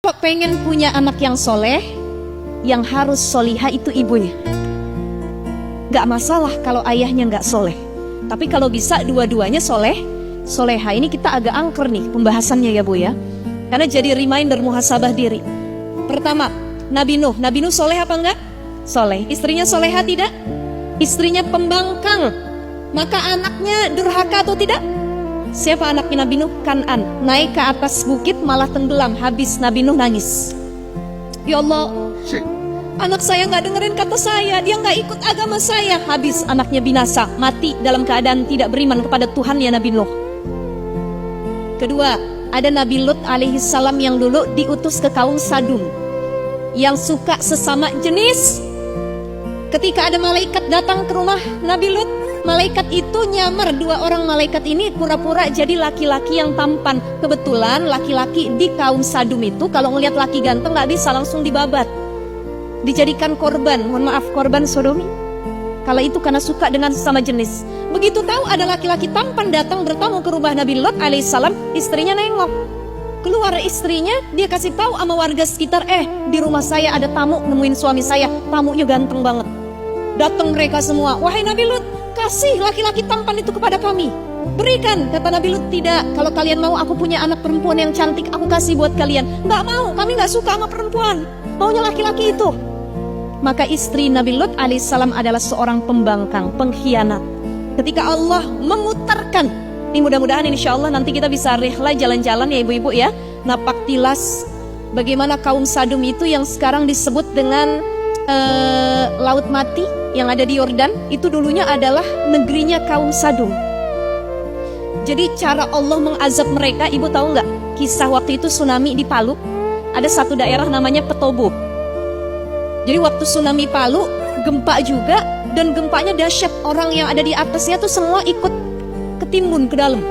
Kalau pengen punya anak yang soleh, yang harus solihah itu ibunya. Gak masalah kalau ayahnya gak soleh, tapi kalau bisa dua-duanya soleh, soleha. Ini kita agak angker nih pembahasannya ya Bu ya, karena jadi reminder muhasabah diri. Pertama, Nabi Nuh soleh apa enggak? Soleh. Istrinya soleha tidak? Istrinya pembangkang, maka anaknya durhaka atau tidak? Siapa anaknya Nabi Nuh? Kan'an. Naik ke atas bukit malah tenggelam, habis. Nabi Nuh nangis. Ya Allah, anak saya gak dengerin kata saya, dia gak ikut agama saya, habis anaknya binasa, mati dalam keadaan tidak beriman kepada Tuhan ya Nabi Nuh. Kedua, ada Nabi Lut alaihissalam yang dulu diutus ke kaum Sadum, yang suka sesama jenis. Ketika ada malaikat datang ke rumah Nabi Lut, malaikat itu nyamar, dua orang malaikat ini pura-pura jadi laki-laki yang tampan. Kebetulan laki-laki di kaum Sadum itu kalau ngelihat laki ganteng gak bisa, langsung dibabat, dijadikan korban, mohon maaf, korban sodomi. Kalau itu karena suka dengan sesama jenis. Begitu tahu ada laki-laki tampan datang bertamu ke rumah Nabi Lut alaihissalam, istrinya nengok. Keluar istrinya, dia kasih tahu sama warga sekitar, di rumah saya ada tamu, nemuin suami saya, tamunya ganteng banget. Datang mereka semua, wahai Nabi Lut, kasih laki-laki tampan itu kepada kami. Berikan, kata Nabi Lut, tidak. Kalau kalian mau, aku punya anak perempuan yang cantik, aku kasih buat kalian. Nggak mau, kami nggak suka sama perempuan, maunya laki-laki itu. Maka istri Nabi Lut alaihissalam adalah seorang pembangkang, pengkhianat. Ketika Allah memutarkan, ini mudah-mudahan insya Allah nanti kita bisa rihlah jalan-jalan ya ibu-ibu ya, napak tilas bagaimana kaum Sadum itu yang sekarang disebut dengan Laut Mati yang ada di Yordan, itu dulunya adalah negerinya kaum Sadum. Jadi cara Allah mengazab mereka, ibu tahu nggak? Kisah waktu itu tsunami di Palu, ada satu daerah namanya Petobo. Jadi waktu tsunami Palu, gempa juga, dan gempanya dahsyat. Orang yang ada di atasnya tuh semua ikut ketimbun ke dalam.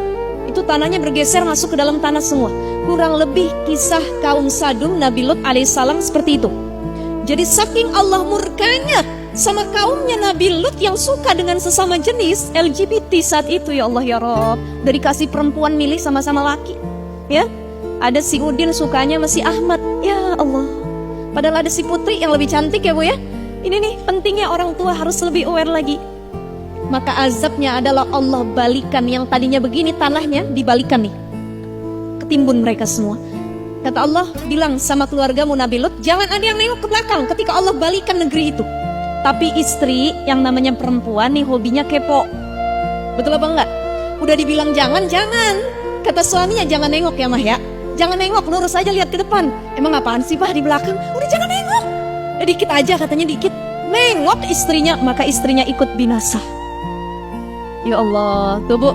Itu tanahnya bergeser masuk ke dalam tanah semua. Kurang lebih kisah kaum Sadum Nabi Lut alaihissalam seperti itu. Jadi saking Allah murkanya sama kaumnya Nabi Lut yang suka dengan sesama jenis, LGBT saat itu, ya Allah ya Rob. Dari kasih perempuan milih sama-sama laki, ya. Ada si Udin sukanya sama si Ahmad, ya Allah. Padahal ada si Putri yang lebih cantik ya Bu ya. Ini nih pentingnya orang tua harus lebih aware lagi. Maka azabnya adalah Allah balikan, yang tadinya begini tanahnya dibalikan nih, ketimbun mereka semua. Kata Allah bilang sama keluargamu Nabi Lut, jangan ada yang nengok ke belakang ketika Allah balikan negeri itu. Tapi istri yang namanya perempuan nih hobinya kepo. Betul apa enggak? Udah dibilang jangan. Kata suaminya, jangan nengok ya Mah ya. Jangan nengok, lurus aja lihat ke depan. Emang apaan sih Pak di belakang? Udah jangan nengok. Dikit aja katanya, dikit. Nengok istrinya, maka istrinya ikut binasa. Ya Allah, tuh Bu.